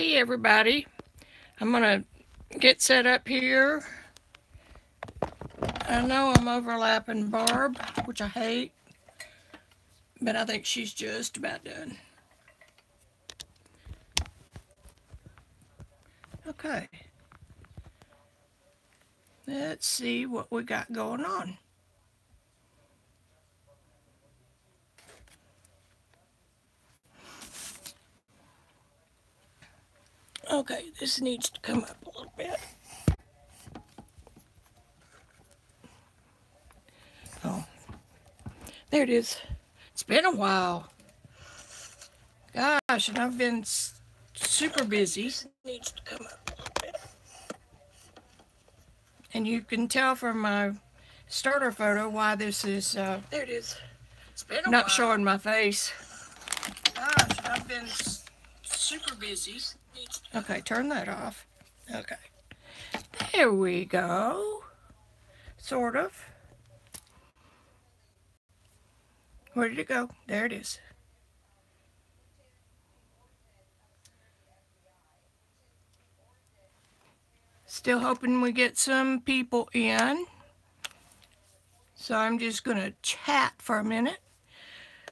Hey everybody, I'm gonna get set up here. I know I'm overlapping Barb, which I hate, but I think she's just about done. Okay, let's see what we got going on. Okay, this needs to come up a little bit. Oh, there it is. It's been a while. Gosh, and I've been super busy. This needs to come up a little bit. And you can tell from my starter photo why this is, there it is. It's been a not while. Showing my face. Gosh, I've been super busy. Okay, turn that off. Okay. There we go. Sort of. Where did it go? There it is. Still hoping we get some people in. So I'm just going to chat for a minute.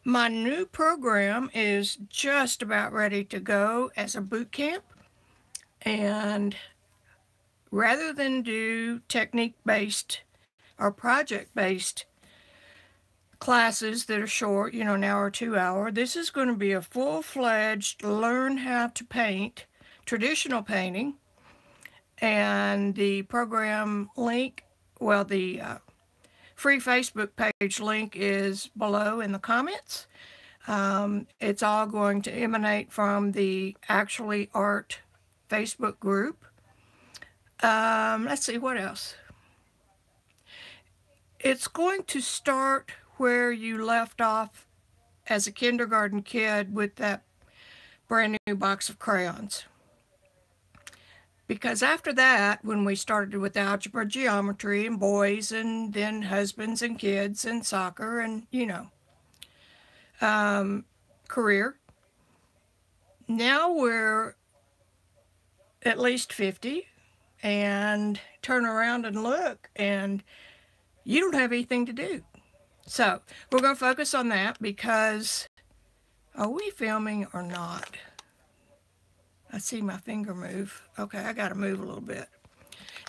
My new program is just about ready to go as a boot camp. And rather than do technique-based or project-based classes that are short, you know, an hour or 2 hour, this is going to be a full-fledged learn how to paint, traditional painting. And the program link, well, the free Facebook page link is below in the comments. It's all going to emanate from the Axully Art Facebook group. Let's see, what else? It's going to start where you left off as a kindergarten kid with that brand new box of crayons. Because after that, when we started with algebra, geometry, and boys, and then husbands and kids, and soccer, and, you know, career, now we're at least 50, and turn around and look, and you don't have anything to do. So, we're going to focus on that because, are we filming or not? I see my finger move. Okay, I got to move a little bit.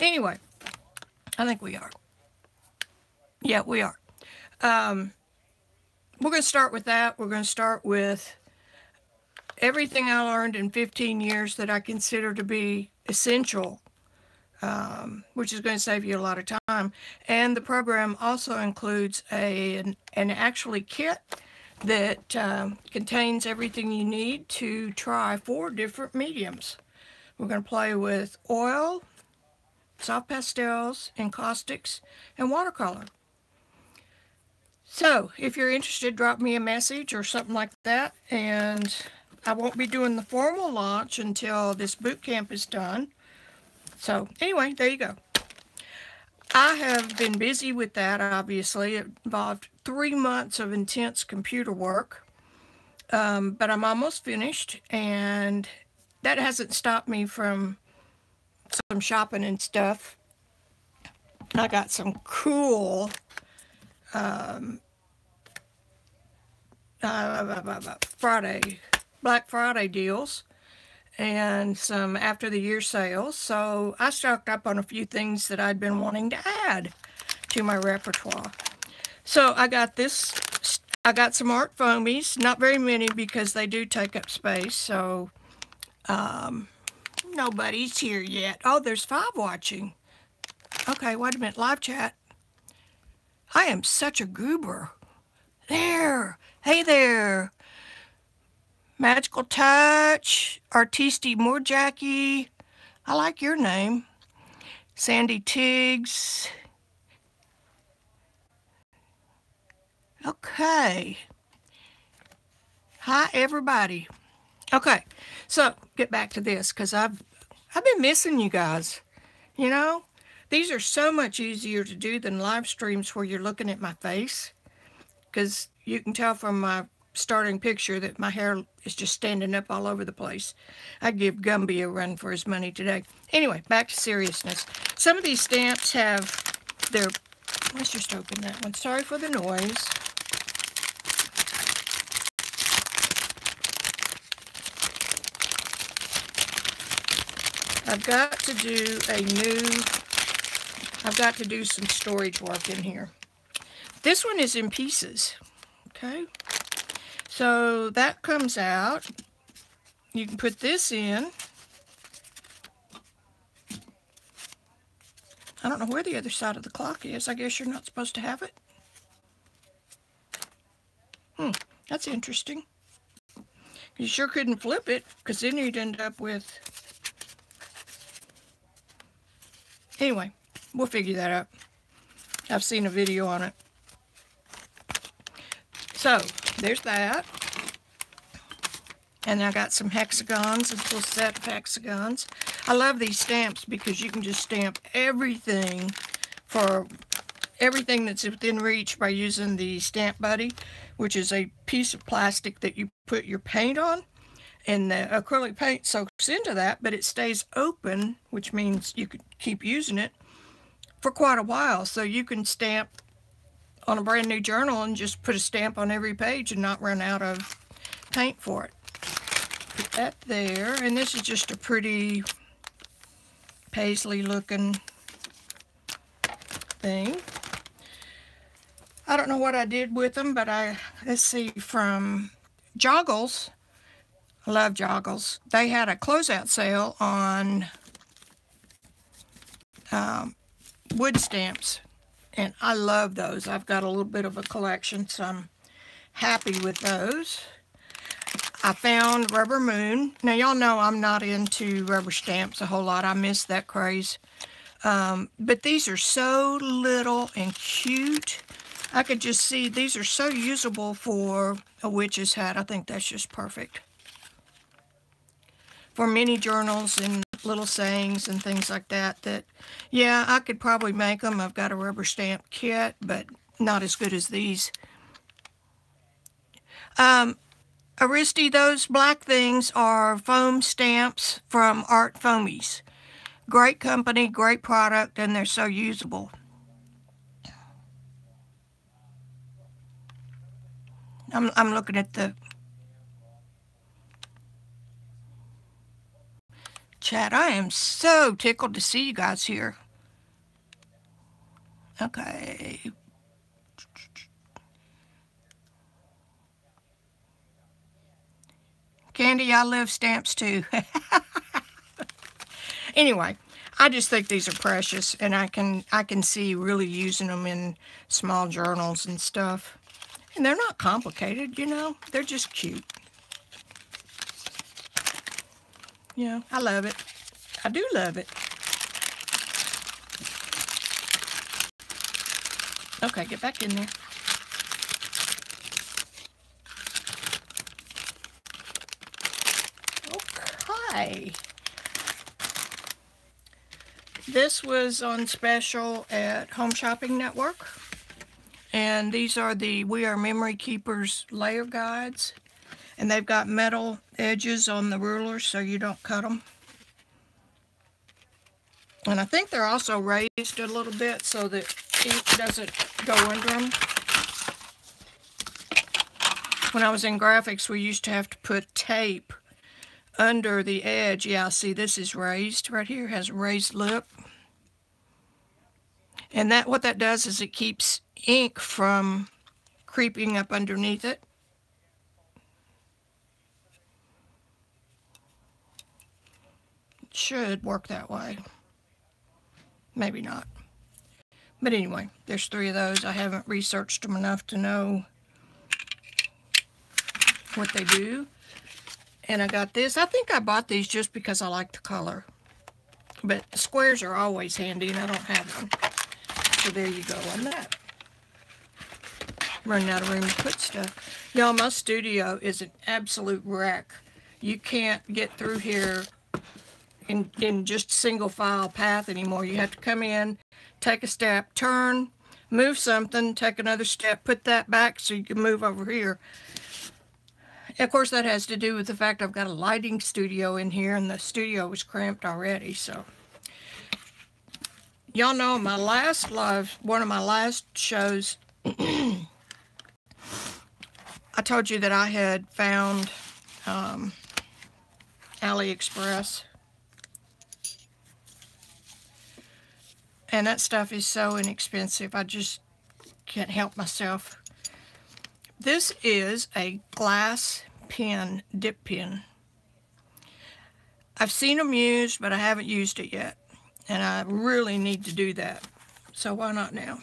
Anyway, I think we are. Yeah, we are. We're going to start with that. We're going to start with everything I learned in 15 years that I consider to be essential, which is going to save you a lot of time. And the program also includes an Axully kit that contains everything you need to try 4 different mediums. We're going to play with oil, soft pastels, encaustics, and watercolor. So, if you're interested, drop me a message or something like that, and I won't be doing the formal launch until this boot camp is done. So, anyway, there you go. I have been busy with that, obviously. It involved 3 months of intense computer work, but I'm almost finished, and that hasn't stopped me from some shopping and stuff. I got some cool Black Friday deals and some after the year sales, so I stocked up on a few things that I'd been wanting to add to my repertoire. So I got some art foamies, not very many because they do take up space, so nobody's here yet. Oh, there's 5 watching. Okay, wait a minute, live chat. I am such a goober. There, hey there. Magical Touch, Artisti Moorjackie, I like your name. Sandy Tiggs. Okay. Hi, everybody. Okay, so get back to this because I've been missing you guys. You know, these are so much easier to do than live streams where you're looking at my face, because you can tell from my starting picture that my hair is just standing up all over the place. I'd give Gumby a run for his money today. Anyway, back to seriousness. Some of these stamps have their... Let's just open that one. Sorry for the noise. I've got to do some storage work in here. This one is in pieces. Okay. So that comes out. You can put this in. I don't know where the other side of the clock is. I guess you're not supposed to have it. That's interesting. You sure couldn't flip it, because then you'd end up with... Anyway, we'll figure that out. I've seen a video on it. So, there's that. And I got some hexagons, a little set of hexagons. I love these stamps because you can just stamp everything for everything that's within reach by using the Stamp Buddy, which is a piece of plastic that you put your paint on. And the acrylic paint soaks into that, but it stays open, which means you could keep using it for quite a while. So you can stamp on a brand new journal and just put a stamp on every page and not run out of paint for it. Put that there, and this is just a pretty paisley looking thing. I don't know what I did with them, but let's see, from Joggles. I love Joggles. They had a closeout sale on wood stamps, and I love those. I've got a little bit of a collection, so I'm happy with those. I found Rubber Moon. Now, y'all know I'm not into rubber stamps a whole lot. I miss that craze. But these are so little and cute. I could just see these are so usable for a witch's hat. I think that's just perfect. For mini journals and little sayings and things like that, yeah, I could probably make them. I've got a rubber stamp kit, but not as good as these. Aristi, those black things are foam stamps from Art Foamies. Great company, great product, and they're so usable. I'm looking at the chat. I am so tickled to see you guys here. Okay. Candy, I love stamps too. Anyway, I just think these are precious, and I can see really using them in small journals and stuff. And they're not complicated, you know. They're just cute. Yeah, I love it. I do love it. Okay, get back in there. Okay. This was on special at Home Shopping Network. And these are the We Are Memory Keepers layer guides. And they've got metal edges on the rulers so you don't cut them. And I think they're also raised a little bit so that ink doesn't go under them. When I was in graphics, we used to have to put tape under the edge. Yeah, see, this is raised right here, has a raised lip. And what that does is it keeps ink from creeping up underneath it. It should work that way. Maybe not. But anyway, there's 3 of those. I haven't researched them enough to know what they do. And I got this. I think I bought these just because I like the color. But the squares are always handy, and I don't have them. So there you go on that. Running out of room to put stuff. Y'all, my studio is an absolute wreck. You can't get through here in just single file path anymore. You have to come in, take a step, turn, move something, take another step, put that back so you can move over here. Of course, that has to do with the fact I've got a lighting studio in here, and the studio was cramped already, so. Y'all know my last live, one of my last shows, I told you that I had found AliExpress. And that stuff is so inexpensive, I just can't help myself. This is a glass pen, dip pen. I've seen them used, but I haven't used it yet. And I really need to do that. So why not now?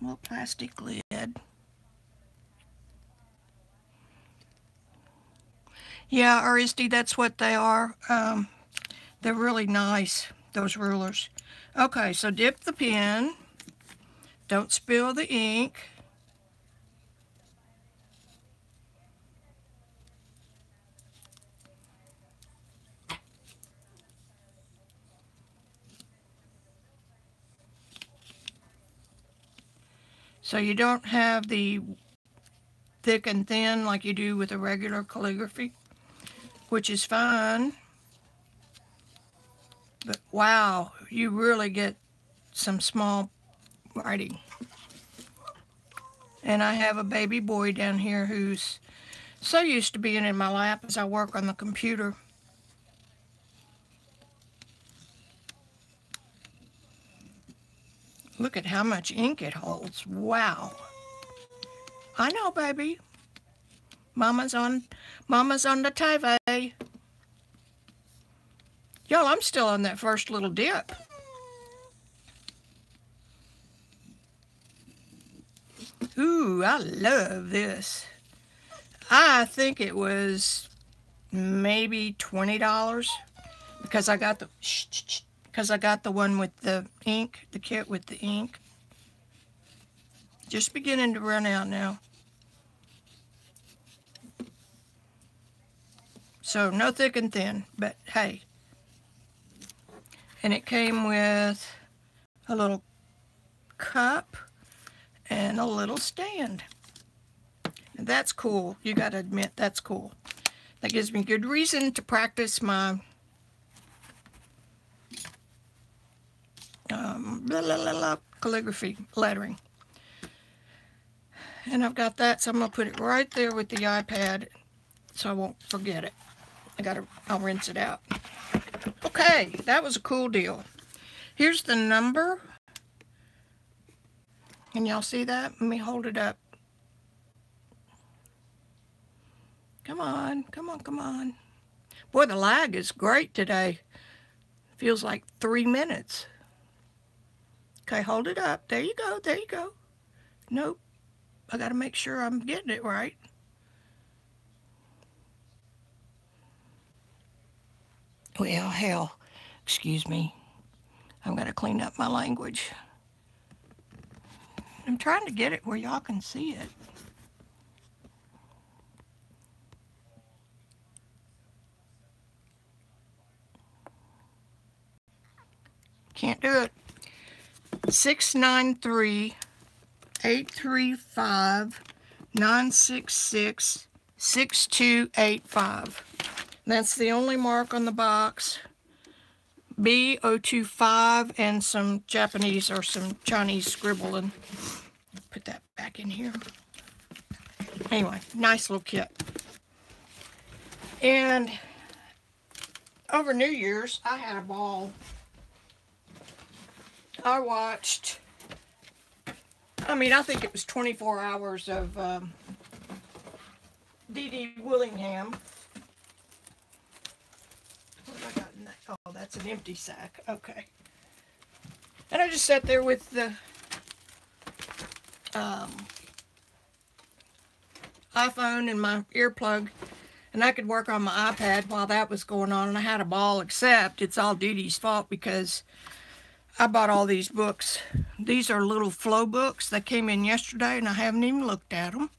Little plastic lid. Yeah, Aristi, that's what they are. They're really nice, those rulers. Okay, so dip the pen. Don't spill the ink. So you don't have the thick and thin like you do with a regular calligraphy, which is fine. But wow, you really get some small writing. And I have a baby boy down here who's so used to being in my lap as I work on the computer. Look at how much ink it holds. Wow. I know, baby. Mama's on the TV. Y'all, I'm still on that first little dip. Ooh, I love this. I think it was maybe $20 because I got the one with the ink, the kit with the ink. Just beginning to run out now. So no thick and thin, but hey. And it came with a little cup and a little stand. And that's cool. You gotta admit, that's cool. That gives me good reason to practice my calligraphy lettering. And I've got that, so I'm gonna put it right there with the iPad so I won't forget it. I'll rinse it out. Okay, that was a cool deal. Here's the number. Can y'all see that? Let me hold it up. Come on, come on, come on. Boy, the lag is great today. Feels like 3 minutes. Okay, hold it up. There you go, there you go. Nope. I gotta make sure I'm getting it right. Well, hell, excuse me. I'm gonna clean up my language. I'm trying to get it where y'all can see it. Can't do it. 693-835-966-6285. That's the only mark on the box. B025 and some Japanese or some Chinese scribble, and put that back in here. Anyway, nice little kit. And over New Year's, I had a ball. I watched, I think it was 24 hours of D.D. Willingham. What have I got in that? Oh, that's an empty sack. Okay. And I just sat there with the iPhone and my earplug, and I could work on my iPad while that was going on, and I had a ball, except it's all Dee Dee's fault because I bought all these books. These are little flow books that came in yesterday, and I haven't even looked at them.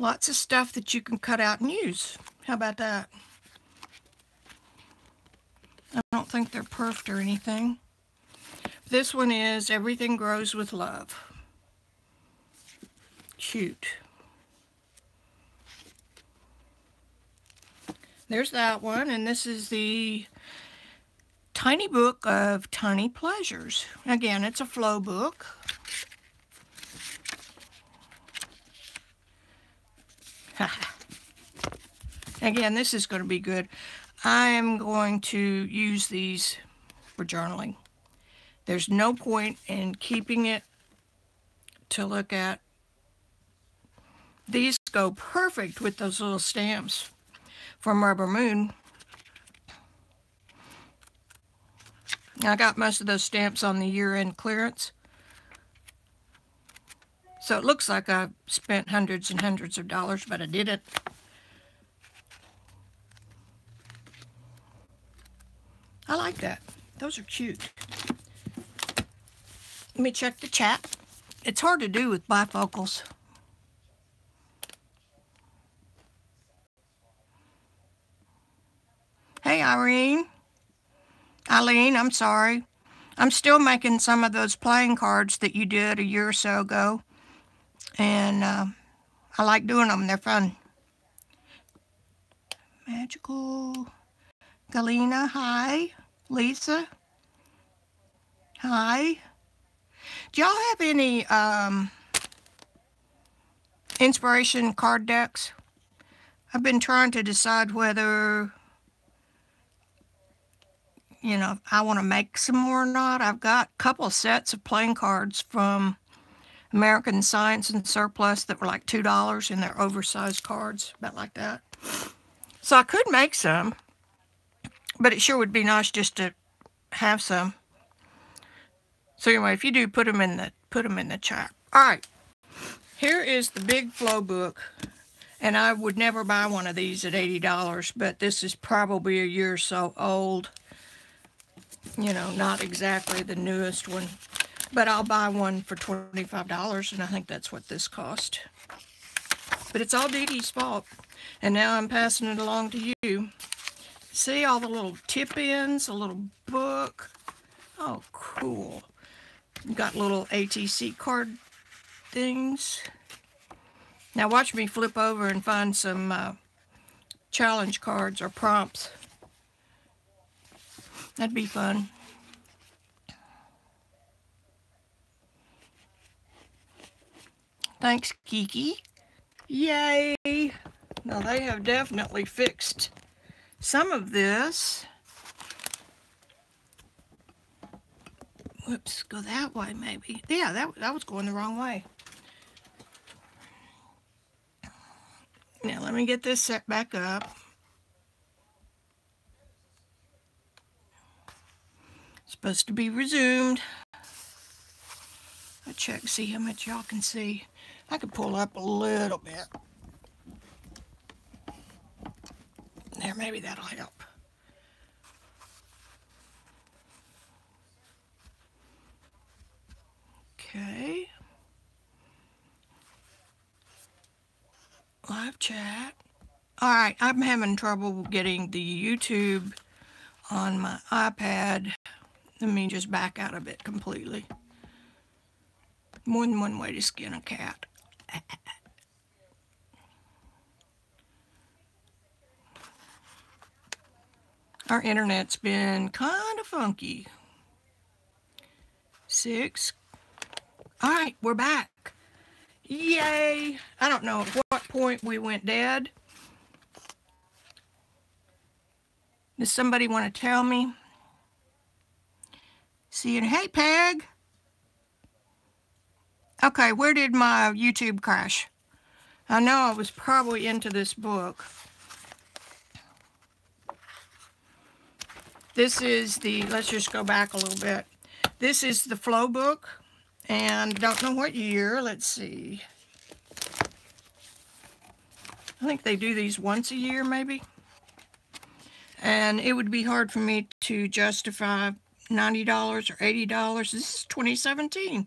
Lots of stuff that you can cut out and use. How about that? don't think they're perfed or anything. This one is Everything Grows with Love. Cute. There's that one, and this is the Tiny Book of Tiny Pleasures. Again, it's a flow book. Again, this is going to be good. I am going to use these for journaling. There's no point in keeping it to look at. These go perfect with those little stamps from Rubber Moon. I got most of those stamps on the year-end clearance. So it looks like I spent hundreds and hundreds of dollars, but I didn't. I like that. Those are cute. Let me check the chat. It's hard to do with bifocals. Hey, Eileen, I'm sorry. I'm still making some of those playing cards that you did a year or so ago. And I like doing them. They're fun. Magical. Galena, hi. Lisa, hi. Do y'all have any inspiration card decks? I've been trying to decide whether, you know, I want to make some more or not. I've got a couple sets of playing cards from American Science and Surplus that were like $2, and they're oversized cards, about like that. So I could make some, but it sure would be nice just to have some. So anyway, if you do, put them in the chat. All right, here is the big flow book, and I would never buy one of these at $80, but this is probably a year or so old. You know, not exactly the newest one, but I'll buy one for $25, and I think that's what this cost. But it's all Dee Dee's fault, and now I'm passing it along to you. See all the little tip-ins, a little book. Oh, cool. Got little ATC card things. Now watch me flip over and find some challenge cards or prompts. That'd be fun. Thanks, Kiki. Yay! Now they have definitely fixed some of this. Whoops, go that way maybe. Yeah, that was going the wrong way. Now let me get this set back up. Supposed to be resumed. I'll check, see how much y'all can see. I could pull up a little bit. There, maybe that'll help. Okay. Live chat. Alright, I'm having trouble getting the YouTube on my iPad. Let me just back out of it completely. More than one way to skin a cat. Our internet's been kind of funky. 6. Alright, we're back. Yay! I don't know at what point we went dead. Does somebody want to tell me? See you. Hey, Peg. Okay, where did my YouTube crash? I know I was probably into this book. This is the, let's just go back a little bit. This is the flow book, and don't know what year. Let's see. I think they do these once a year, maybe. And it would be hard for me to justify $90 or $80. This is 2017.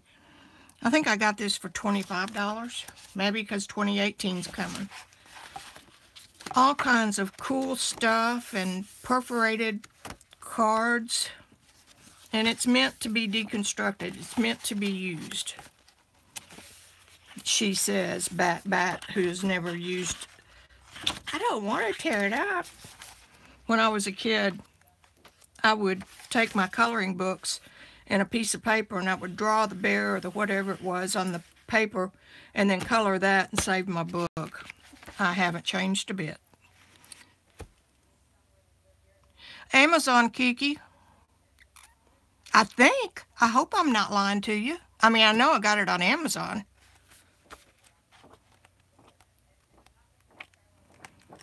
I think I got this for $25, maybe because 2018's coming. All kinds of cool stuff and perforated cards, and it's meant to be deconstructed. It's meant to be used. She says, Bat, who's never used. I don't want to tear it up. When I was a kid, I would take my coloring books and a piece of paper, and I would draw the bear or the whatever it was on the paper, and then color that and save my book. I haven't changed a bit. Amazon, Kiki. I think. I hope I'm not lying to you. I mean, I know I got it on Amazon.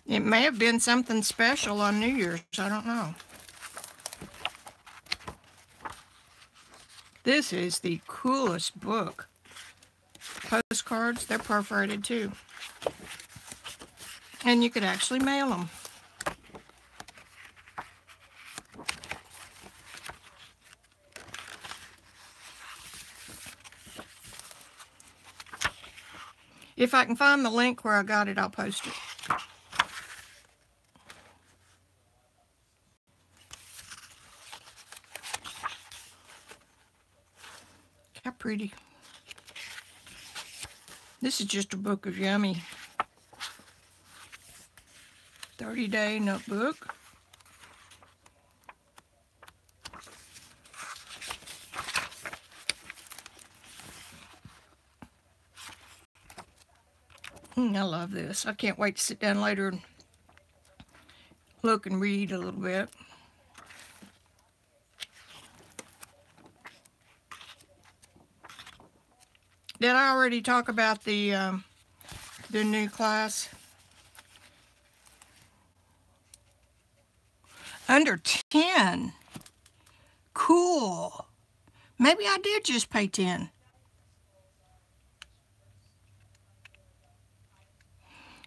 It may have been something special on New Year's. I don't know. This is the coolest book. Postcards, they're perforated too. And you could actually mail them. If I can find the link where I got it, I'll post it. How pretty. This is just a book of yummy. 30-day notebook. I love this. I can't wait to sit down later and look and read a little bit. Did I already talk about the new class? Under 10. Cool. Maybe I did just pay 10.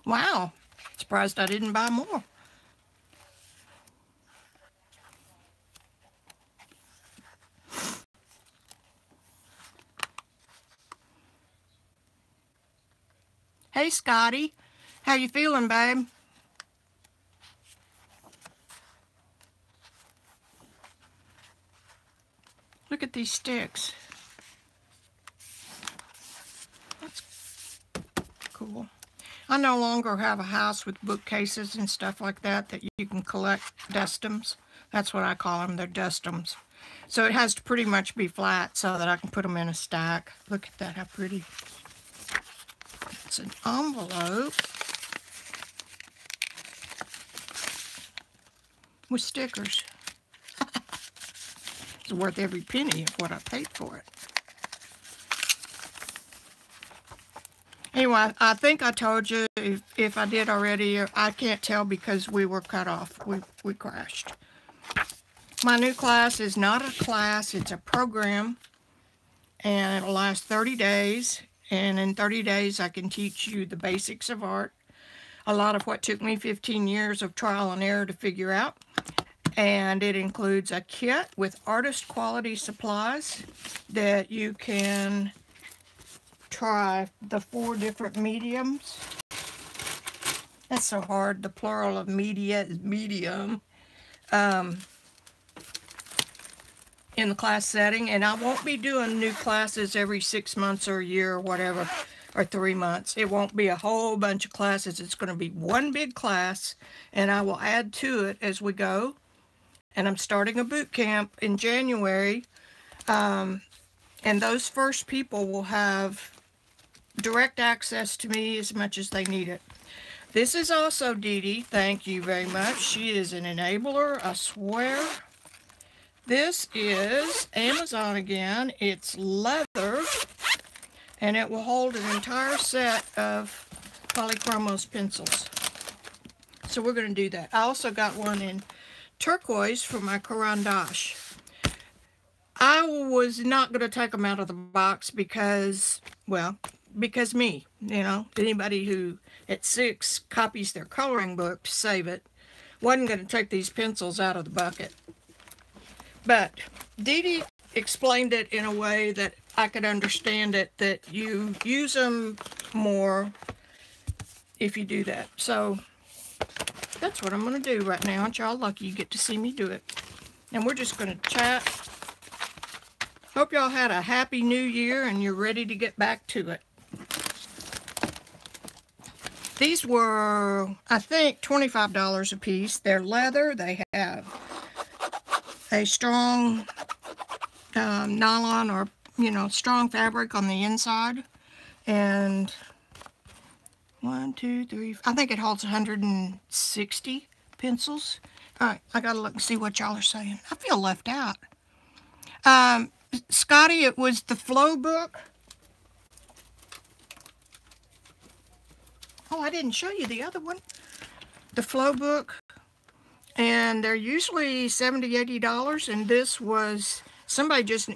Wow. Surprised I didn't buy more. Hey, Scotty. How you feeling, babe? Look at these sticks. That's cool. I no longer have a house with bookcases and stuff like that you can collect dustums. That's what I call them. They're dustums. So it has to pretty much be flat so that I can put them in a stack. Look at that, how pretty. It's an envelope with stickers. It's worth every penny of what I paid for it. Anyway, I think I told you, if I did already, I can't tell because we were cut off. We crashed. My new class is not a class, it's a program, and it'll last 30 days. And in 30 days, I can teach you the basics of art. A lot of what took me 15 years of trial and error to figure out. And it includes a kit with artist quality supplies that you can try the 4 different mediums. That's so hard. The plural of media is medium. In the class setting, and I won't be doing new classes every 6 months or a year or whatever, or 3 months. It won't be a whole bunch of classes. It's going to be one big class, and I will add to it as we go. And I'm starting a boot camp in January, and those first people will have direct access to me as much as they need it. This is also Dee Dee. Thank you very much. She is an enabler, I swear. This is Amazon again. It's leather, and it will hold an entire set of polychromos pencils. So we're going to do that. I also got one in turquoise for my Caran d'Ache. I was not going to take them out of the box because, well, because me, you know, anybody who at 6 copies their coloring book to save it, wasn't going to take these pencils out of the bucket. But Dee Dee explained it in a way that I could understand it, that you use them more if you do that. So that's what I'm going to do right now. Aren't y'all lucky you get to see me do it? and we're just going to chat. Hope y'all had a happy new year and you're ready to get back to it. These were, I think, $25 a piece. They're leather. They have a strong nylon or, strong fabric on the inside. And 1, 2, 3, I think it holds 160 pencils. All right, I gotta look and see what y'all are saying. I feel left out. Scotty, it was the Flow book. Oh, I didn't show you the other one. The Flow book. And they're usually $70, $80. And this was,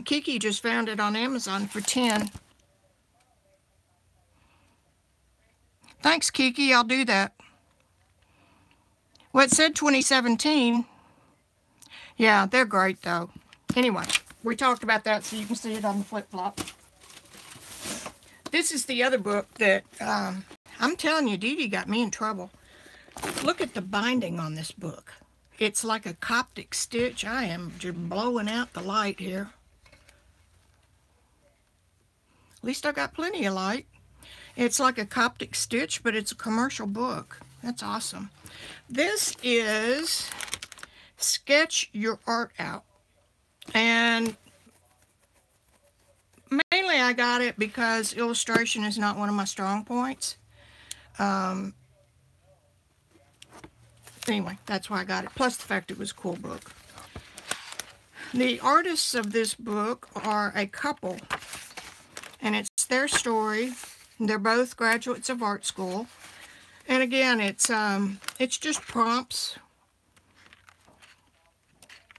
Kiki just found it on Amazon for $10. Thanks, Kiki. I'll do that. Well, it said 2017. Yeah, they're great, though. Anyway, we talked about that so you can see it on the flip-flop. This is the other book that, I'm telling you, Dee Dee got me in trouble. Look at the binding on this book. It's like a Coptic stitch. I am just blowing out the light here. At least I got plenty of light. It's like a Coptic stitch, but it's a commercial book. That's awesome. This is Sketch Your Art Out. And mainly I got it because illustration is not one of my strong points. Anyway, that's why I got it. Plus the fact it was a cool book. The artists of this book are a couple. And it's their story. They're both graduates of art school. And again, it's just prompts.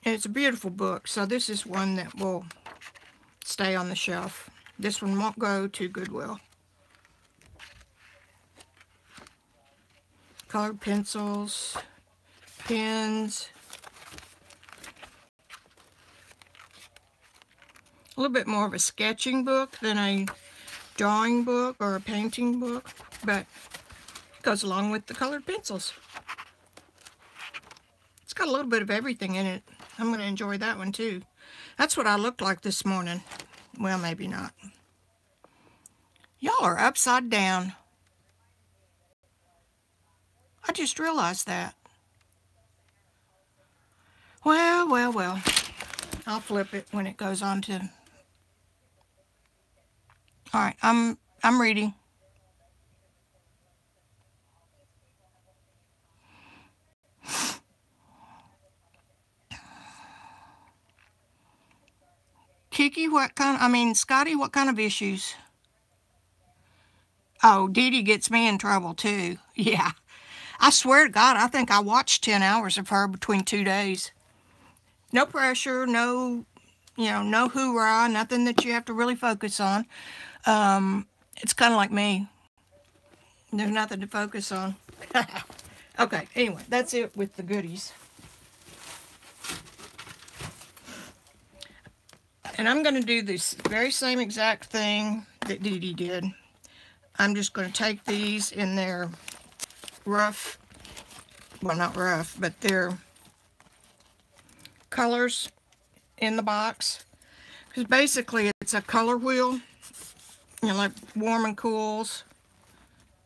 And it's a beautiful book. So this is one that will stay on the shelf. This one won't go to Goodwill. Colored pencils, pens. A little bit more of a sketching book than a drawing book or a painting book, but it goes along with the colored pencils. It's got a little bit of everything in it. I'm going to enjoy that one too. That's what I looked like this morning. Well, maybe not. Y'all are upside down. I just realized that. Well, well, well. I'll flip it when it goes on to... All right, I'm reading. Kiki, Scotty, what kind of issues? Oh, Dee Dee gets me in trouble too. Yeah. I swear to God, I think I watched 10 hours of her between 2 days. No pressure, no hoorah, nothing that you have to really focus on. It's kind of like me. There's nothing to focus on. Okay, anyway, that's it with the goodies. And I'm going to do this very same exact thing that Dee Dee did. I'm just going to take these in their rough, well, not rough, but their colors in the box. Because basically it's a color wheel, like warm and cools.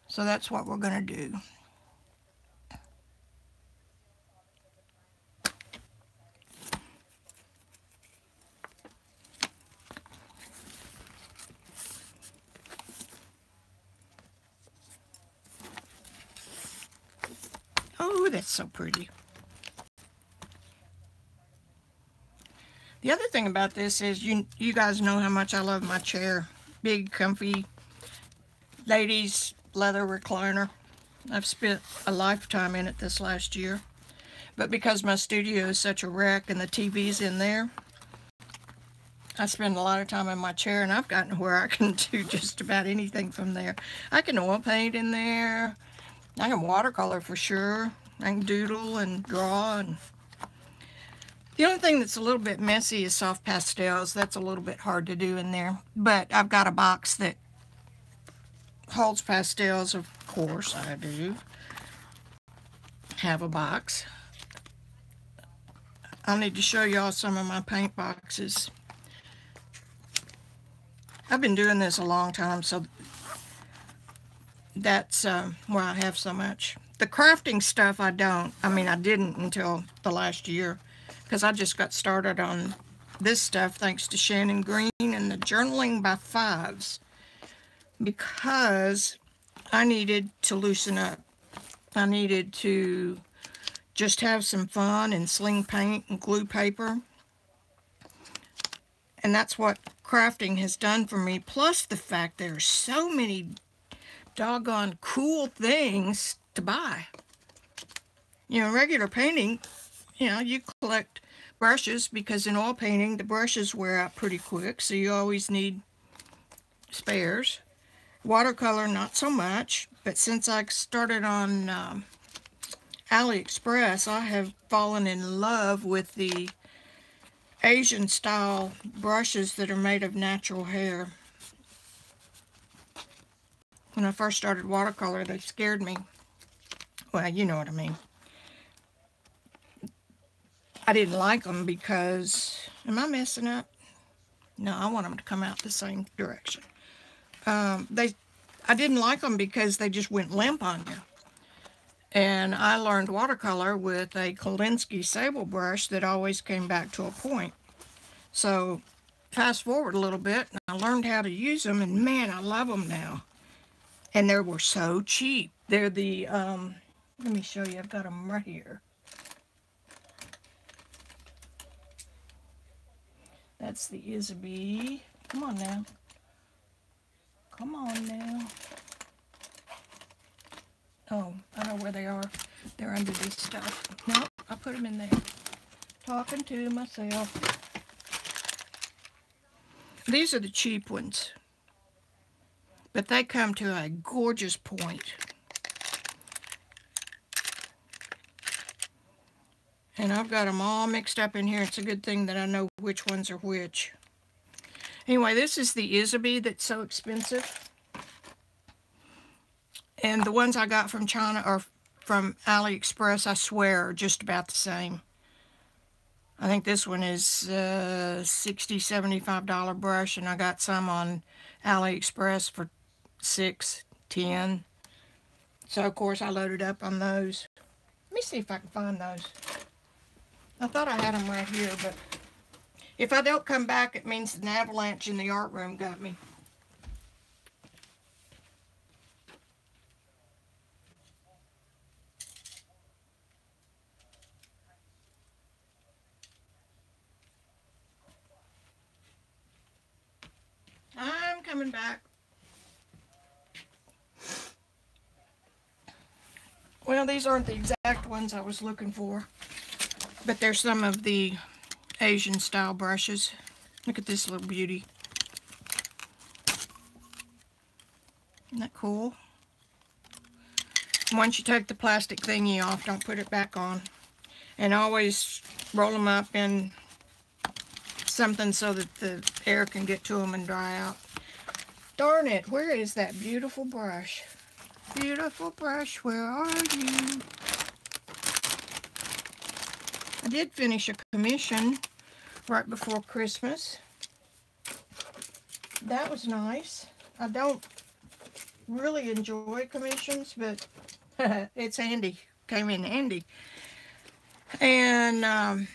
So that's what we're going to do. Oh, that's so pretty. The other thing about this is you guys know how much I love my chair. Big, comfy, ladies' leather recliner. I've spent a lifetime in it this last year. But because my studio is such a wreck and the TV's in there, I spend a lot of time in my chair, and I've gotten where I can do just about anything from there. I can oil paint in there. I can watercolor for sure. I can doodle and draw. And the only thing that's a little bit messy is soft pastels. That's a little bit hard to do in there. But I've got a box that holds pastels. Of course I do have a box. I need to show y'all some of my paint boxes. I've been doing this a long time, so that's why I have so much. The crafting stuff I don't. I mean, I didn't until the last year, because I just got started on this stuff thanks to Shannon Green and the journaling by fives, because I needed to loosen up. I needed to just have some fun and sling paint and glue paper. And that's what crafting has done for me, plus the fact there are so many doggone cool things to buy. You know, regular painting, you know, you collect brushes, because in oil painting the brushes wear out pretty quick, so you always need spares. Watercolor, not so much, but since I started on AliExpress, I have fallen in love with the Asian style brushes that are made of natural hair. When I first started watercolor, they scared me. Well, you know what I mean. I didn't like them because, am I messing up? No, I want them to come out the same direction. I didn't like them because they just went limp on you. And I learned watercolor with a Kolinsky sable brush that always came back to a point. So fast forward a little bit, and I learned how to use them, and man, I love them now. And they were so cheap. They're the, let me show you, I've got them right here. That's the Isabie. Come on now. Come on now. Oh, I know where they are. They're under this stuff. No, I put them in there. Talking to myself. These are the cheap ones. But they come to a gorgeous point. And I've got them all mixed up in here. It's a good thing that I know which ones are which. Anyway, this is the Isabie that's so expensive. And the ones I got from China or from AliExpress, I swear, are just about the same. I think this one is $60, $75 brush, and I got some on AliExpress for $6, $10. So, of course, I loaded up on those. Let me see if I can find those. I thought I had them right here, but if I don't come back, it means an avalanche in the art room got me. I'm coming back. Well, these aren't the exact ones I was looking for, but they're some of the Asian style brushes. Look at this little beauty. Isn't that cool? Once you take the plastic thingy off, don't put it back on. And always roll them up in something so that the air can get to them and dry out. Darn it, where is that beautiful brush? Beautiful brush, where are you? I did finish a commission right before Christmas. That was nice. I don't really enjoy commissions, but it's handy. Came in handy. And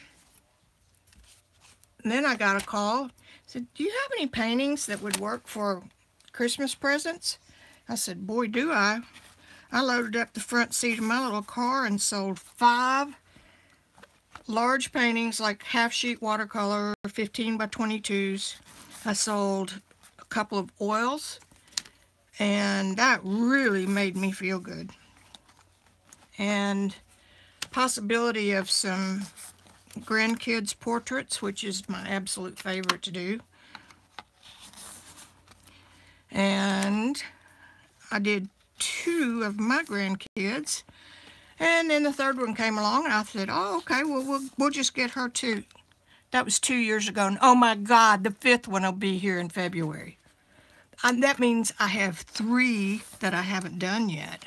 then I got a call. Said, do you have any paintings that would work for Christmas presents? I said, boy, do I. I loaded up the front seat of my little car and sold 5 large paintings, like half-sheet watercolor, 15 by 22s. I sold a couple of oils, and that really made me feel good. And possibility of some grandkids' portraits, which is my absolute favorite to do. And I did 2 of my grandkids, and then the 3rd one came along, and I said, oh, okay, well, we'll just get her too. That was 2 years ago, and oh my God, the 5th one will be here in February. That means I have 3 that I haven't done yet.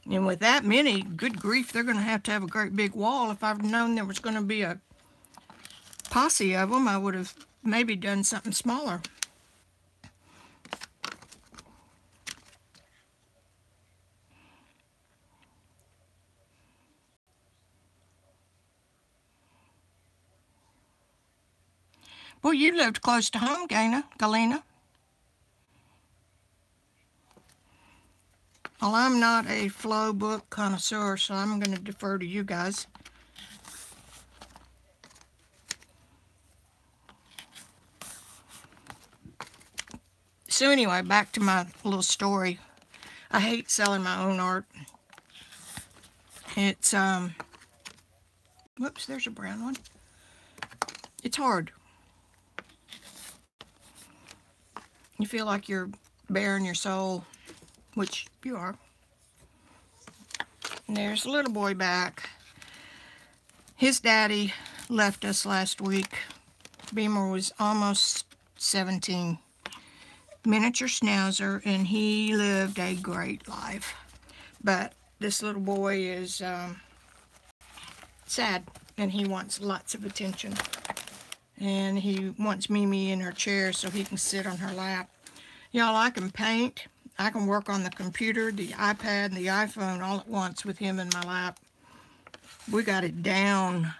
And with that many, good grief, they're going to have a great big wall. If I've known there was going to be a posse of them, I would have maybe done something smaller. Well, you lived close to home, Galena. Well, I'm not a flow book connoisseur, so I'm going to defer to you guys. So anyway, back to my little story. I hate selling my own art. It's, whoops, there's a brown one. It's hard. You feel like you're bearing your soul, which you are. And there's the little boy back. His daddy left us last week. Beamer was almost 17. Miniature schnauzer, and he lived a great life. But this little boy is sad, and he wants lots of attention. And he wants Mimi in her chair so he can sit on her lap. Y'all, I can paint. I can work on the computer, the iPad, and the iPhone all at once with him in my lap. We got it down.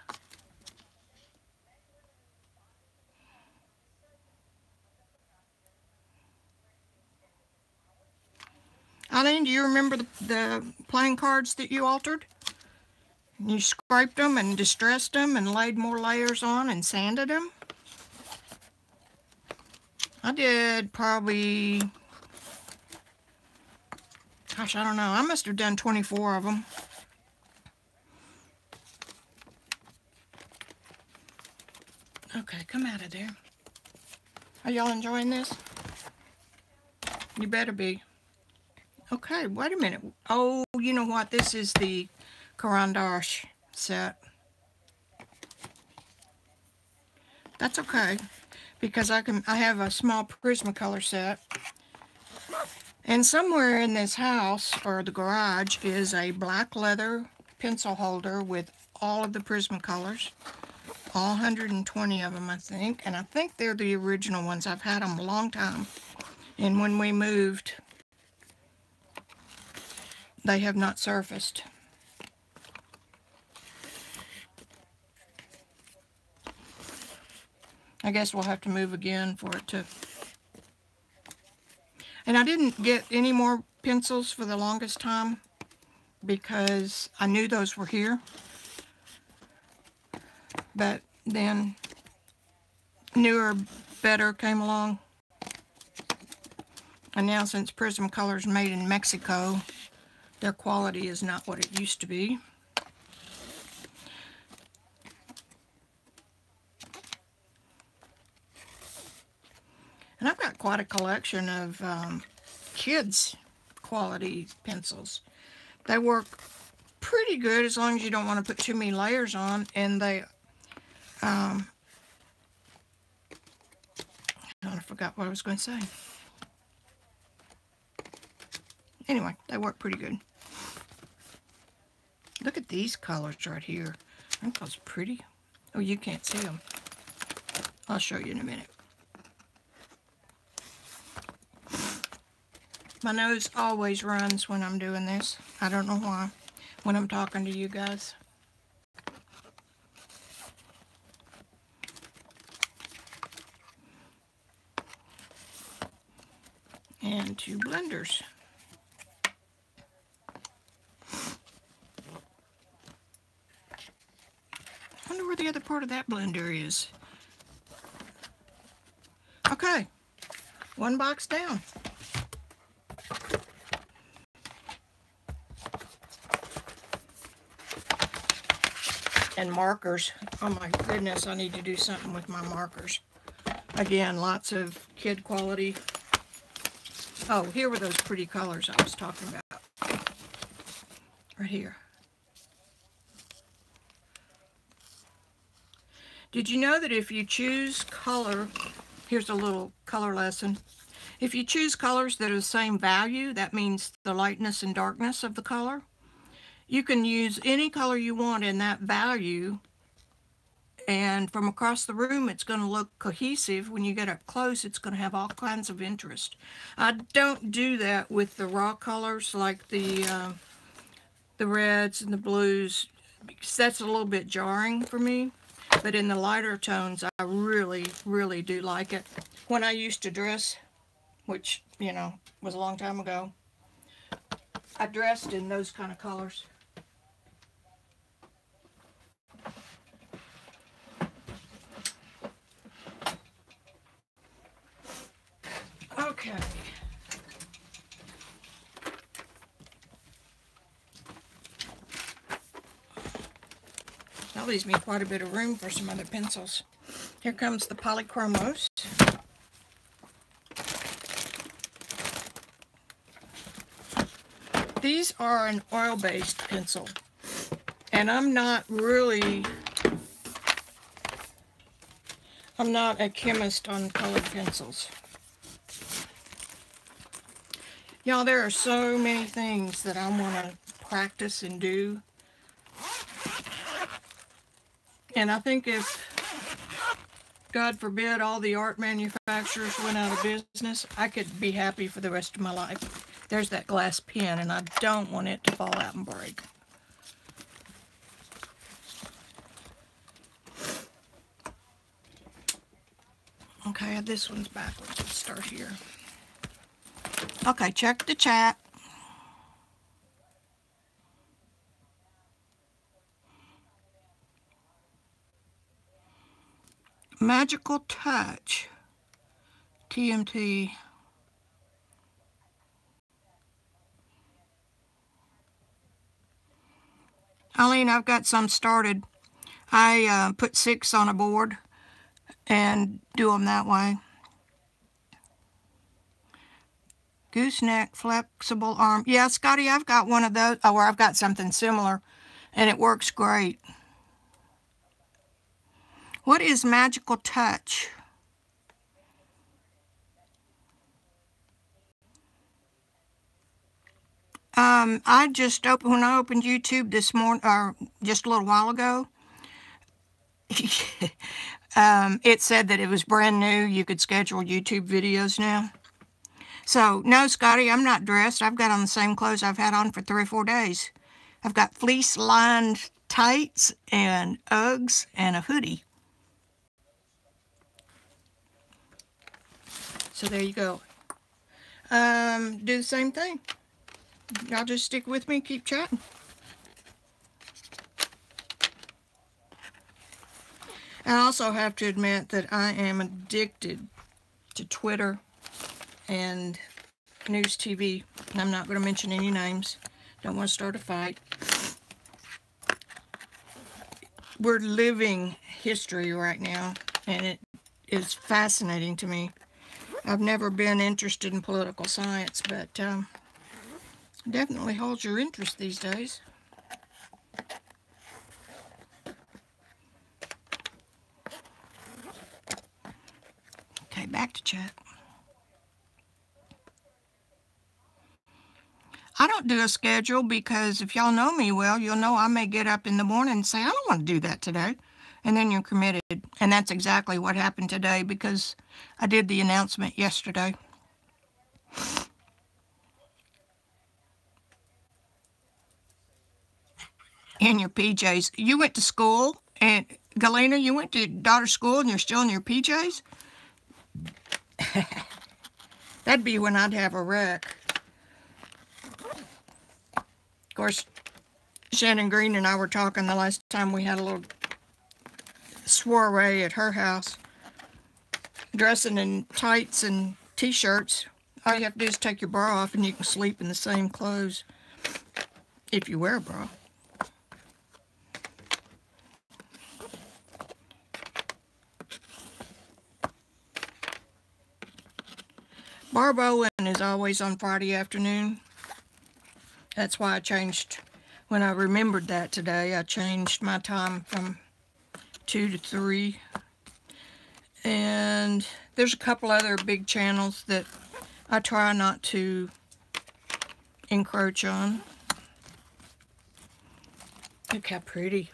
Eileen, do you remember the playing cards that you altered? You scraped them and distressed them and laid more layers on and sanded them? I did probably, gosh, I don't know. I must have done 24 of them. Okay, come out of there. Are y'all enjoying this? You better be. Okay, wait a minute. Oh, you know what? This is the Carandash set. That's okay, because I have a small Prismacolor set. And somewhere in this house, or the garage, is a black leather pencil holder with all of the Prismacolors. All 120 of them, I think. And I think they're the original ones. I've had them a long time. And when we moved, they have not surfaced. I guess we'll have to move again for it to... And I didn't get any more pencils for the longest time because I knew those were here. But then newer, better came along. And now since Prismacolor is made in Mexico, their quality is not what it used to be. And I've got quite a collection of kids' quality pencils. They work pretty good as long as you don't want to put too many layers on, and they, I forgot what I was going to say. Anyway, they work pretty good. Look at these colors right here. Aren't those pretty? Oh, you can't see them. I'll show you in a minute. My nose always runs when I'm doing this. I don't know why, when I'm talking to you guys. And 2 blenders. I wonder where the other part of that blender is. Okay, 1 box down. And markers. Oh my goodness, I need to do something with my markers. Again, lots of kid quality. Oh, here were those pretty colors I was talking about. Right here. Did you know that if you choose color, here's a little color lesson. If you choose colors that are the same value, that means the lightness and darkness of the color, you can use any color you want in that value and from across the room it's going to look cohesive. When you get up close, it's going to have all kinds of interest. I don't do that with the raw colors like the reds and the blues, because that's a little bit jarring for me. But in the lighter tones, I really, really do like it. When I used to dress, which, you know, was a long time ago, I dressed in those kind of colors. Okay. That leaves me quite a bit of room for some other pencils. Here comes the Polychromos. These are an oil-based pencil, and I'm not a chemist on colored pencils. Y'all, there are so many things that I want to practice and do. And I think if, God forbid, all the art manufacturers went out of business, I could be happy for the rest of my life. There's that glass pen, and I don't want it to fall out and break. Okay, this one's backwards. Let's start here. Okay, check the chat. Magical Touch. TMT. Eileen, I've got some started. I put 6 on a board and do them that way. Gooseneck flexible arm. Yeah, Scotty, I've got one of those, or I've got something similar, and it works great. What is Magical Touch? I just opened, when I opened YouTube this morning, or just a little while ago, it said that it was brand new. You could schedule YouTube videos now. So, no, Scotty, I'm not dressed. I've got on the same clothes I've had on for 3 or 4 days. I've got fleece-lined tights and Uggs and a hoodie. So there you go. Do the same thing. Y'all just stick with me, keep chatting. I also have to admit that I am addicted to Twitter and news TV. I'm not going to mention any names. Don't want to start a fight. We're living history right now, and it is fascinating to me. I've never been interested in political science, but definitely holds your interest these days. Okay, back to chat. I don't do a schedule because if y'all know me well, you'll know I may get up in the morning and say, I don't want to do that today. And then you're committed. And that's exactly what happened today because I did the announcement yesterday. In your PJs. You went to school, and Galena, you went to daughter's school and you're still in your PJs? That'd be when I'd have a wreck. Of course, Shannon Green and I were talking the last time we had a little soiree at her house. Dressing in tights and t-shirts. All you have to do is take your bra off and you can sleep in the same clothes. If you wear a bra. Barb Owen is always on Friday afternoon. That's why I changed, when I remembered that today, I changed my time from 2 to 3. And there's a couple other big channels that I try not to encroach on. Look how pretty.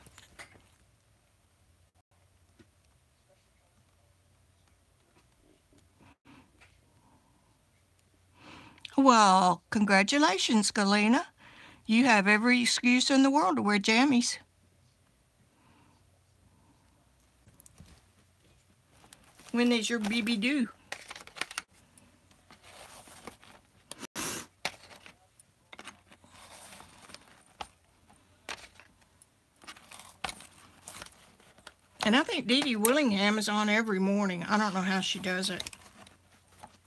Well, congratulations, Galena. You have every excuse in the world to wear jammies. When is your BB due? And I think Dee Dee Willingham is on every morning. I don't know how she does it.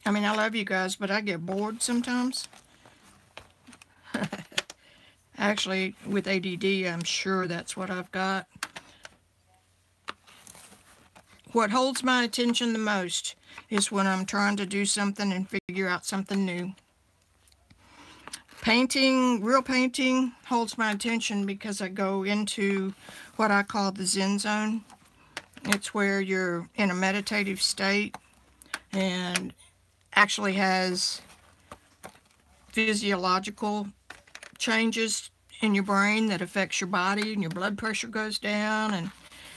I mean, I love you guys, but I get bored sometimes. Actually, with ADD, I'm sure that's what I've got. What holds my attention the most is when I'm trying to do something and figure out something new. Painting, real painting, holds my attention because I go into what I call the Zen zone. It's where you're in a meditative state and actually has physiological changes in your brain that affects your body, and your blood pressure goes down, and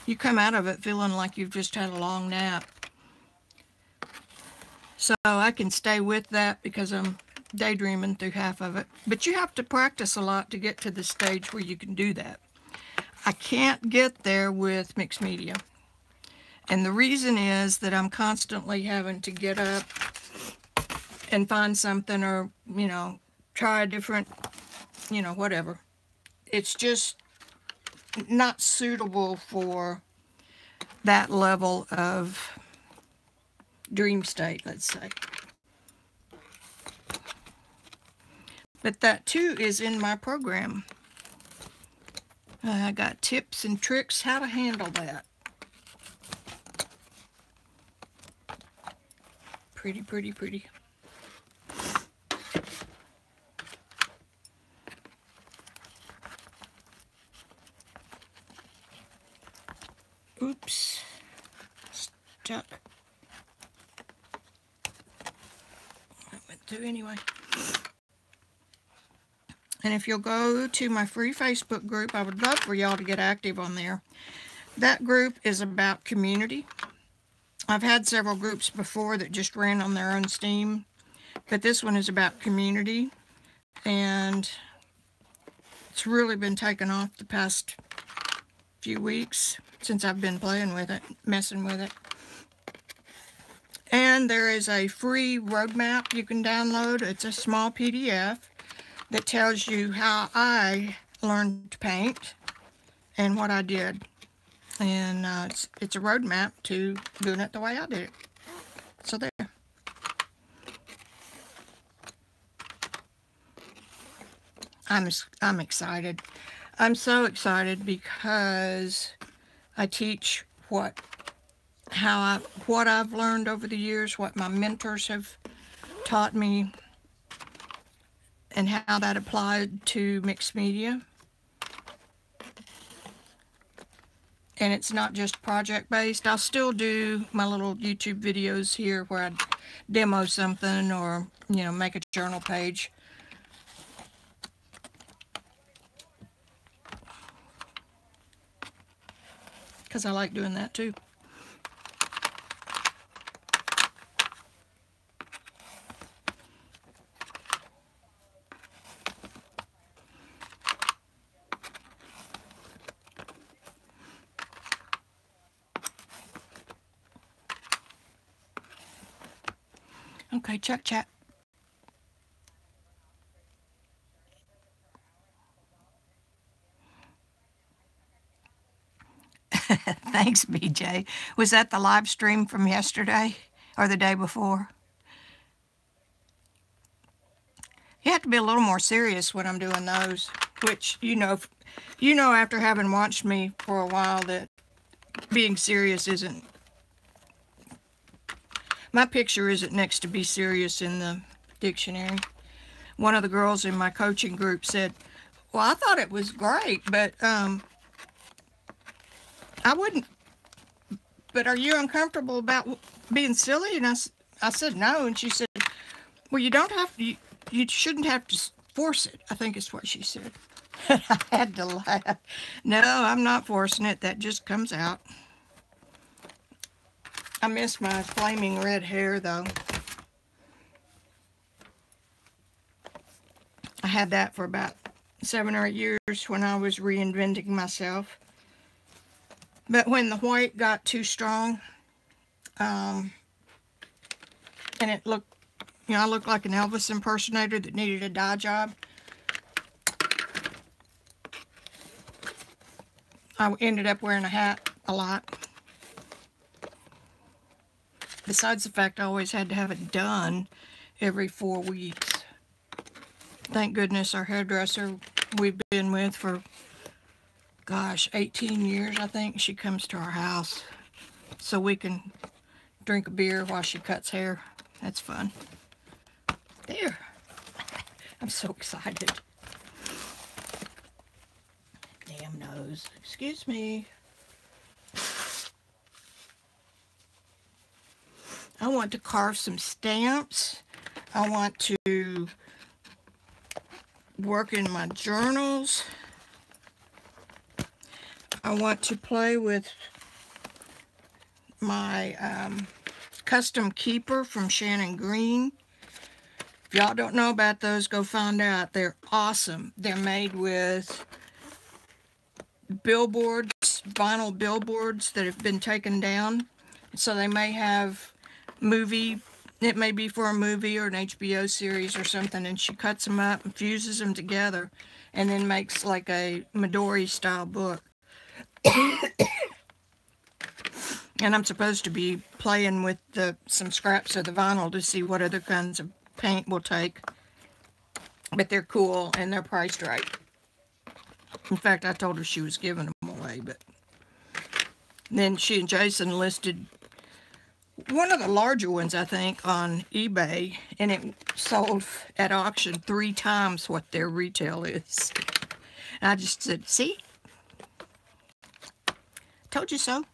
you come out of it feeling like you've just had a long nap. So I can stay with that because I'm daydreaming through half of it. But you have to practice a lot to get to the stage where you can do that. I can't get there with mixed media. And the reason is that I'm constantly having to get up and find something, or, try a different, whatever. It's just not suitable for that level of dream state, let's say. But that too is in my program. I got tips and tricks how to handle that. Pretty, pretty, pretty. Oops. Stuck. I went through anyway. And if you'll go to my free Facebook group, I would love for y'all to get active on there. That group is about community. I've had several groups before that just ran on their own steam, but this one is about community, and it's really been taken off the past few weeks since I've been playing with it, messing with it. And there is a free roadmap you can download. It's a small PDF that tells you how I learned to paint and what I did. And it's a roadmap to doing it the way I did it. So there. I'm excited. I'm so excited because I teach what I've learned over the years, what my mentors have taught me, and how that applied to mixed media. And it's not just project-based. I'll still do my little YouTube videos here where I demo something or, make a journal page. Because I like doing that too. Okay, check chat. Thanks, BJ. Was that the live stream from yesterday or the day before? You have to be a little more serious when I'm doing those, which, after having watched me for a while, that being serious isn't, my picture isn't next to be serious in the dictionary. One of the girls in my coaching group said, well, I thought it was great, but I wouldn't, but are you uncomfortable about being silly? And I said no, and she said, well, you don't have to, you shouldn't have to force it, I think is what she said. I had to laugh. No, I'm not forcing it, that just comes out. I miss my flaming red hair, though. I had that for about 7 or 8 years when I was reinventing myself. But when the white got too strong, and it looked, you know, I looked like an Elvis impersonator that needed a dye job, I ended up wearing a hat a lot. Besides the fact I always had to have it done every 4 weeks. Thank goodness our hairdresser we've been with for, gosh, 18 years, I think. She comes to our house so we can drink a beer while she cuts hair. That's fun. There. I'm so excited. Damn nose. Excuse me. I want to carve some stamps. I want to work in my journals. I want to play with my custom keeper from Shannon Green. If y'all don't know about those, go find out. They're awesome. They're made with billboards, vinyl billboards that have been taken down. So they may have it may be for a movie or an HBO series or something, and she cuts them up and fuses them together and then makes like a Midori style book. And I'm supposed to be playing with some scraps of the vinyl to see what other kinds of paint we'll take. But they're cool and they're priced right. In fact, I told her she was giving them away, but then she and Jason listed one of the larger ones, I think, on eBay, and it sold at auction 3 times what their retail is. And I just said, see? Told you so.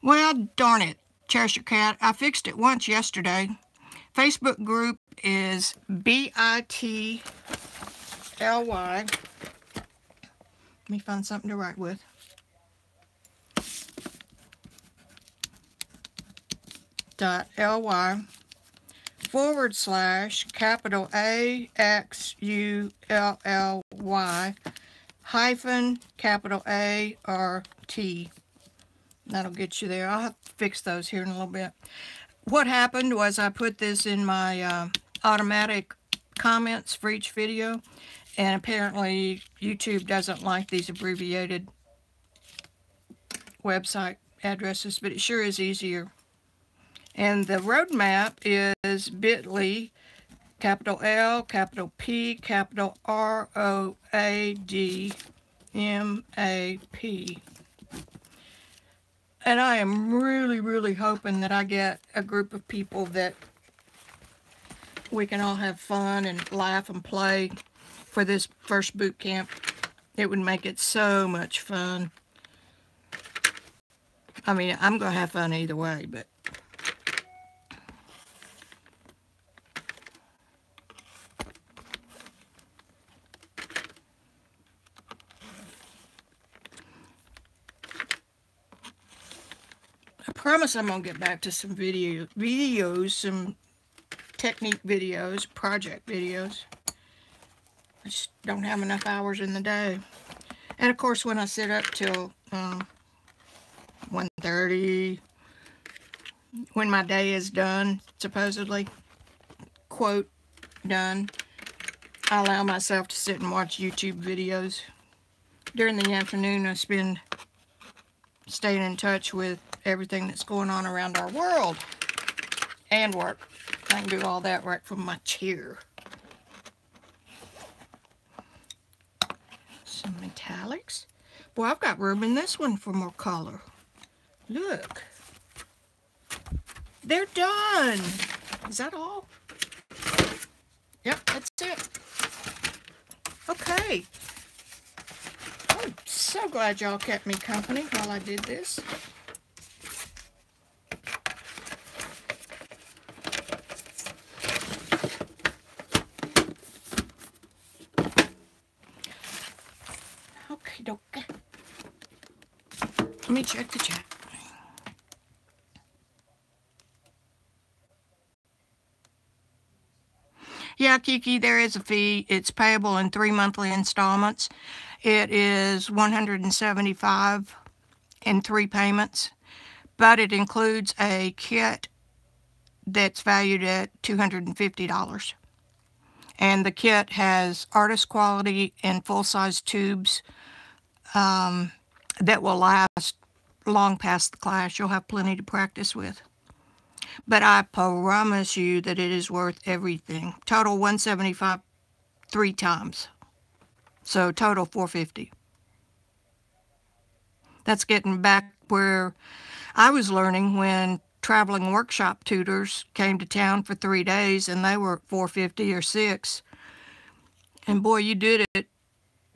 Well, darn it, Cheshire Cat. I fixed it once yesterday. Facebook group is BITLY. Let me find something to write with. .ly / capital AXULLY hyphen capital ART. That'll get you there. I'll have to fix those here in a little bit. What happened was I put this in my automatic comments for each video, and apparently YouTube doesn't like these abbreviated website addresses, but it sure is easier. And the roadmap is bit.ly, capital L, capital P, capital ROADMAP. And I am really, really hoping that I get a group of people that we can all have fun and laugh and play for this first boot camp. It would make it so much fun. I mean, I'm going to have fun either way, but I promise I'm going to get back to some videos, some technique videos, project videos. I just don't have enough hours in the day. And of course, when I sit up till 1:30, when my day is done, supposedly, quote, done, I allow myself to sit and watch YouTube videos. During the afternoon, I spend staying in touch with everything that's going on around our world and work. I can do all that right from my chair. Some metallics. Boy, I've got room in this one for more color. Look. They're done. Is that all? Yep, that's it. Okay. I'm so glad y'all kept me company while I did this. Okay. Let me check the chat. Yeah, Kiki, there is a fee. It's payable in 3 monthly installments. It is $175 in 3 payments, but it includes a kit that's valued at $250. And the kit has artist quality and full-size tubes that will last long past the class. You'll have plenty to practice with. But I promise you that it is worth everything. Total $175 3 times. So total $450. That's getting back where I was learning when traveling workshop tutors came to town for 3 days and they were at $450 or $6. And boy, you did it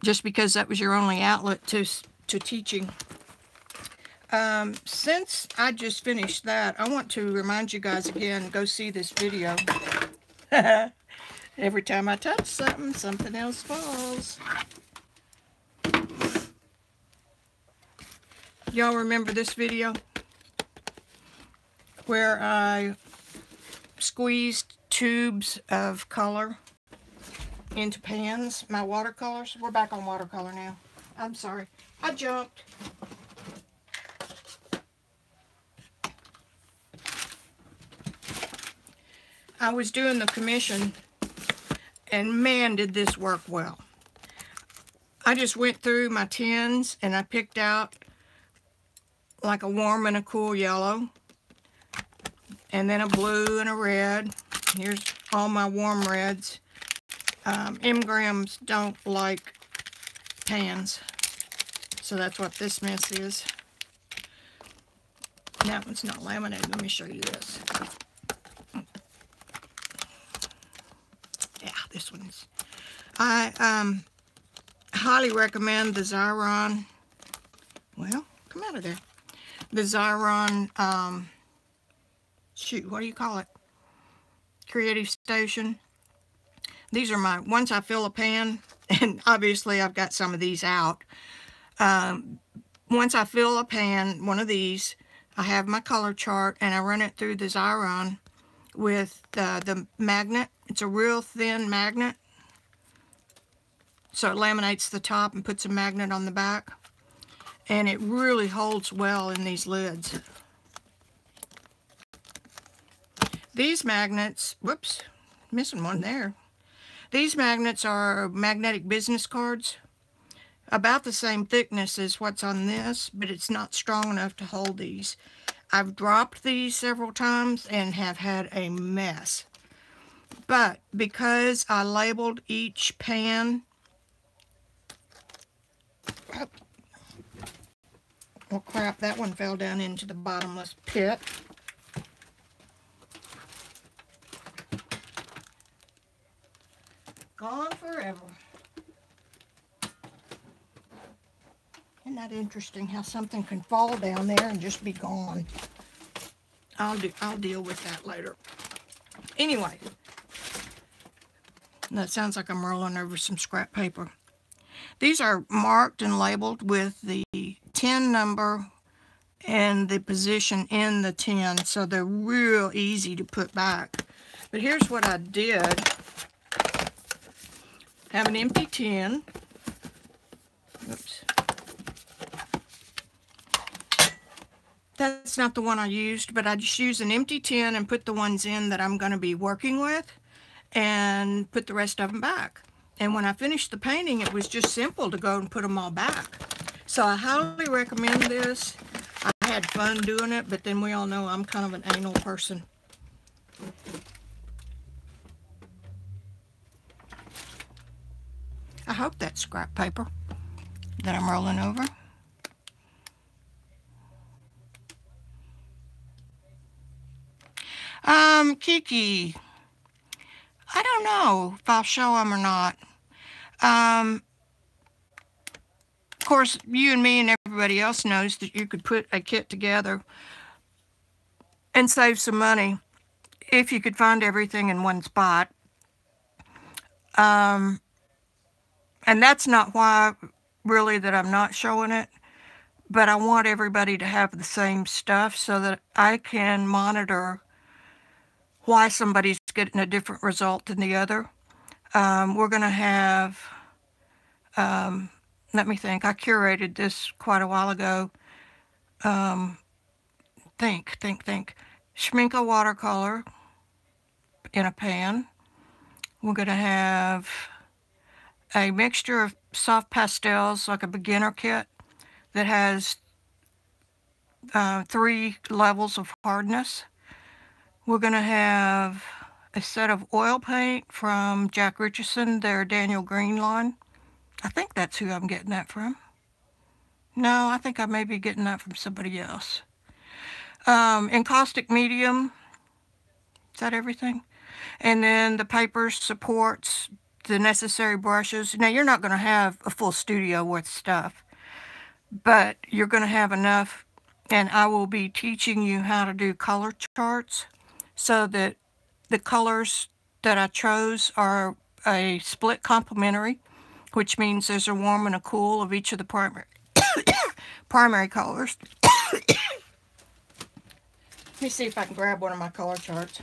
just because that was your only outlet to teaching. Since I just finished that, I want to remind you guys again, go see this video. Every time I touch something, something else falls. Y'all remember this video? Where I squeezed tubes of color into pans, my watercolors. We're back on watercolor now. I'm sorry, I jumped. I was doing the commission, and man, did this work well. I just went through my tins, and I picked out like a warm and a cool yellow, and then a blue and a red. Here's all my warm reds. M-grams don't like pans, so that's what this mess is. That one's not laminated. Let me show you this. Yeah, this one's. I highly recommend the Xyron. Well, come out of there. The Xyron, shoot, what do you call it? Creative Station. These are my, once I fill a pan, and obviously I've got some of these out. Once I fill a pan, one of these, I have my color chart, and I run it through the Xyron with the magnet. It's a real thin magnet, so it laminates the top and puts a magnet on the back. And it really holds well in these lids. These magnets, whoops, missing one there. These magnets are magnetic business cards, about the same thickness as what's on this, but it's not strong enough to hold these. I've dropped these several times and have had a mess. But because I labeled each pan, oh crap, that one fell down into the bottomless pit. Gone forever. Isn't that interesting how something can fall down there and just be gone? I'll deal with that later. Anyway, that sounds like I'm rolling over some scrap paper. These are marked and labeled with the tin number and the position in the tin, so they're real easy to put back. But here's what I did. Have an empty tin. Oops. That's not the one I used, but I just used an empty tin and put the ones in that I'm going to be working with, and put the rest of them back. And when I finished the painting, it was just simple to go and put them all back. So I highly recommend this. I had fun doing it, but then we all know I'm kind of an anal person. I hope that's scrap paper that I'm rolling over. Kiki, I don't know if I'll show them or not. Of course, you and me and everybody else knows that you could put a kit together and save some money if you could find everything in one spot. And that's not why, really, that I'm not showing it. But I want everybody to have the same stuff so that I can monitor why somebody's getting a different result than the other. We're going to have, let me think, I curated this quite a while ago. Think. Schminke watercolor in a pan. We're going to have a mixture of soft pastels, like a beginner kit, that has 3 levels of hardness. We're going to have a set of oil paint from Jack Richardson, their Daniel Green line. I think that's who I'm getting that from. No, I think I may be getting that from somebody else. Encaustic medium. Is that everything? And then the papers, supports, the necessary brushes. Now, you're not going to have a full studio worth of stuff, but you're going to have enough, and I will be teaching you how to do color charts so that the colors that I chose are a split complementary, which means there's a warm and a cool of each of the primary colors. Let me see if I can grab one of my color charts.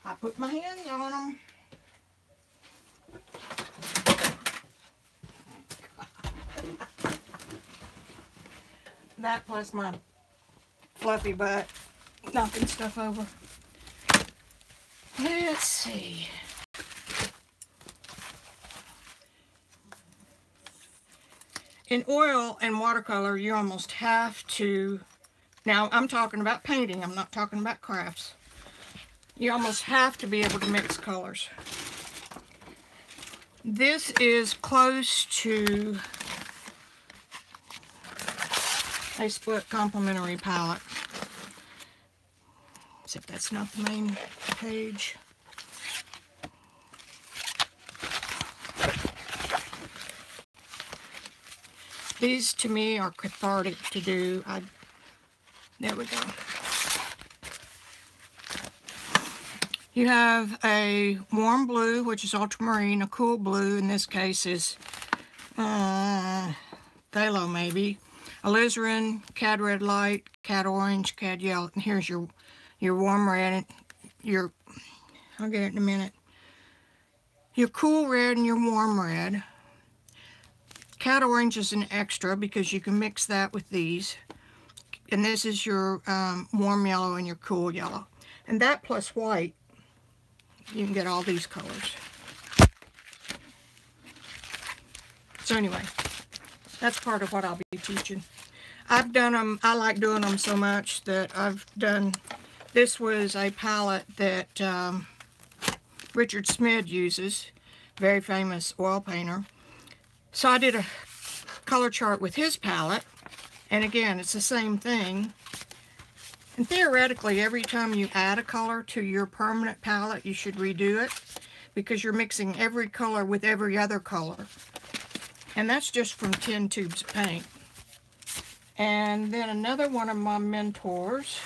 I put my hands on them. That plus my fluffy butt knocking stuff over. Let's see. In oil and watercolor, you almost have to, now I'm talking about painting, I'm not talking about crafts. You almost have to be able to mix colors. This is close to a split complementary palette. Except that's not the main page. These to me are cathartic to do. There we go. You have a warm blue, which is ultramarine, a cool blue, in this case is phthalo maybe, alizarin, cad red light, cad orange, cad yellow, and here's your warm red, and I'll get it in a minute, your cool red and your warm red. Cad orange is an extra because you can mix that with these, and this is your warm yellow and your cool yellow, and that plus white, you can get all these colors. So anyway, that's part of what I'll be teaching. I've done them, I like doing them so much that I've done, this was a palette that Richard Smith uses, very famous oil painter. So I did a color chart with his palette, and again, it's the same thing. And theoretically, every time you add a color to your permanent palette, you should redo it, because you're mixing every color with every other color. And that's just from 10 tubes of paint. And then another one of my mentors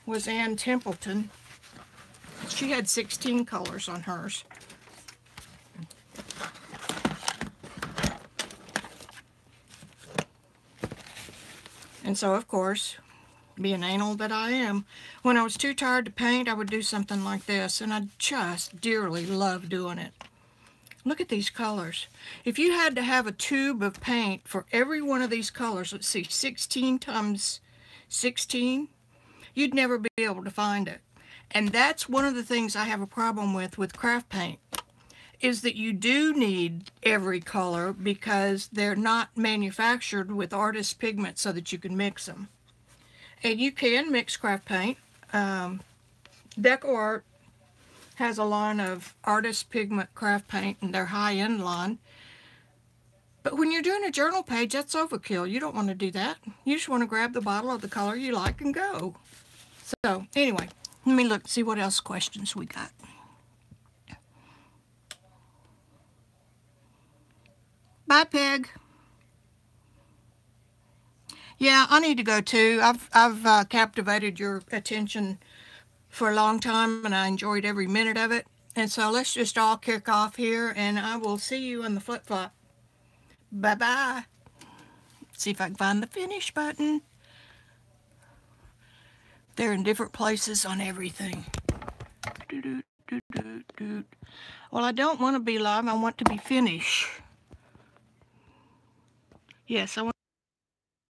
was Ann Templeton. She had 16 colors on hers. And so, of course, being anal that I am, when I was too tired to paint, I would do something like this, and I just dearly love doing it. Look at these colors. If you had to have a tube of paint for every one of these colors, let's see, 16 times 16, you'd never be able to find it. And that's one of the things I have a problem with craft paint, is that you do need every color because they're not manufactured with artist pigment so that you can mix them. And you can mix craft paint. Deco Art has a line of artist pigment craft paint, and their high-end line. But when you're doing a journal page, that's overkill. You don't want to do that. You just want to grab the bottle of the color you like and go. So, anyway, Let me look, see what else questions we got. Bye, Peg. Yeah, I need to go too. I've captivated your attention for a long time, and I enjoyed every minute of it. And so let's just all kick off here, and I will see you on the flip-flop. Bye-bye. See if I can find the finish button. They're in different places on everything. Well, I don't want to be live. I want to be finished. Yes, I want